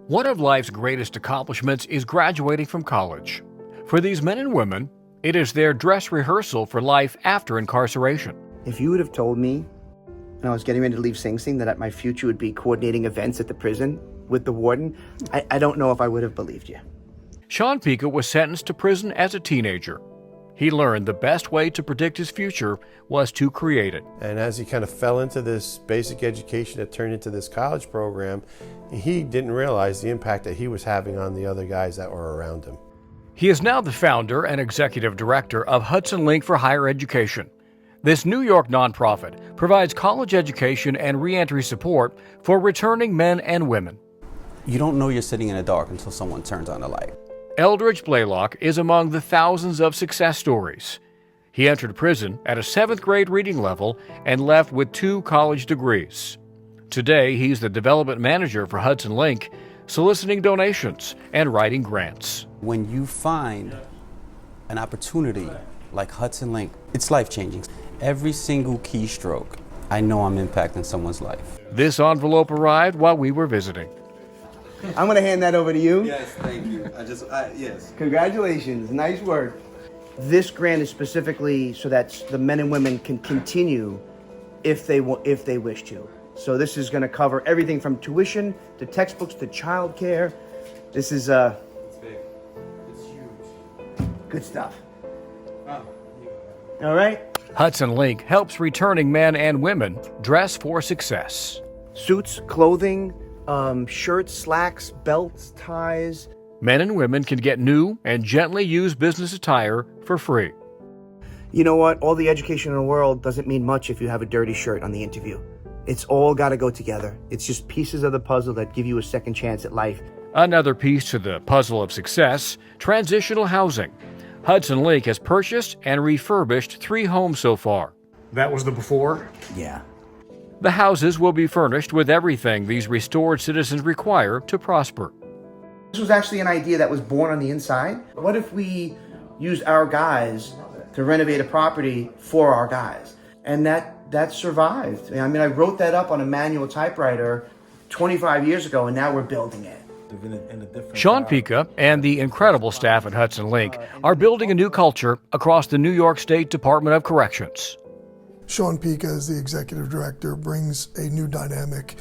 One of life's greatest accomplishments is graduating from college. For these men and women, it is their dress rehearsal for life after incarceration. If you would have told me when I was getting ready to leave Sing Sing that my future would be coordinating events at the prison with the warden, I don't know if I would have believed you. Sean Pica was sentenced to prison as a teenager. He learned the best way to predict his future was to create it. And as he kind of fell into this basic education that turned into this college program, he didn't realize the impact that he was having on the other guys that were around him. He is now the founder and executive director of Hudson Link for Higher Education. This New York nonprofit provides college education and reentry support for returning men and women. You don't know you're sitting in the dark until someone turns on the light. Eldridge Blaylock is among the thousands of success stories. He entered prison at a 7th grade reading level and left with 2 college degrees. Today, he's the development manager for Hudson Link, soliciting donations and writing grants. When you find an opportunity like Hudson Link, it's life-changing. Every single keystroke, I know I'm impacting someone's life. This envelope arrived while we were visiting. I'm going to hand that over to you. Yes, thank you. Yes. Congratulations. Nice work. This grant is specifically so that the men and women can continue if they wish to. So this is going to cover everything from tuition to textbooks to childcare. This is It's big. It's huge. good stuff. Oh. All right. Hudson Link helps returning men and women dress for success. Suits, clothing, shirts, slacks, belts, ties. Men and women can get new and gently used business attire for free. You know what? All the education in the world doesn't mean much if you have a dirty shirt on the interview. It's all got to go together. It's just pieces of the puzzle that give you a second chance at life. Another piece to the puzzle of success, transitional housing. Hudson Link has purchased and refurbished 3 homes so far. That was the before? Yeah. The houses will be furnished with everything these restored citizens require to prosper. This was actually an idea that was born on the inside. What if we use our guys to renovate a property for our guys? And that survived. I mean, I wrote that up on a manual typewriter 25 years ago, and now we're building it. Sean Pica and the incredible staff at Hudson Link are building a new culture across the New York State Department of Corrections. Sean Pica, as the executive director, brings a new dynamic.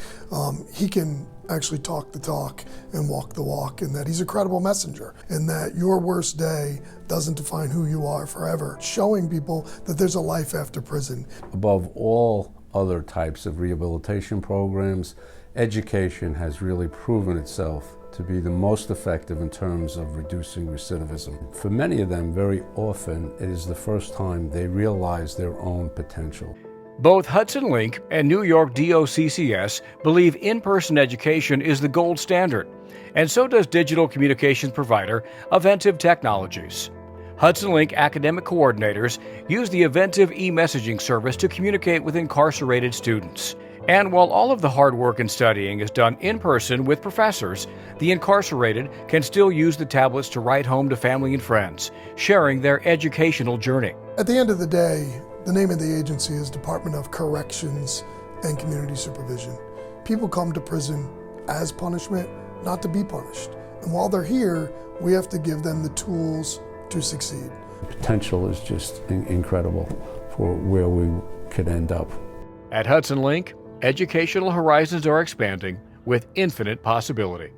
He can actually talk the talk and walk the walk, and that he's a credible messenger, and that your worst day doesn't define who you are forever, showing people that there's a life after prison. Above all other types of rehabilitation programs, education has really proven itself to be the most effective in terms of reducing recidivism. For many of them, very often, it is the first time they realize their own potential. Both Hudson Link and New York DOCCS believe in-person education is the gold standard, and so does digital communications provider Aventive Technologies. Hudson Link academic coordinators use the Aventive e-messaging service to communicate with incarcerated students. And while all of the hard work and studying is done in person with professors, the incarcerated can still use the tablets to write home to family and friends, sharing their educational journey. At the end of the day, the name of the agency is Department of Corrections and Community Supervision. People come to prison as punishment, not to be punished. And while they're here, we have to give them the tools to succeed. The potential is just incredible for where we could end up. At Hudson Link, educational horizons are expanding with infinite possibility.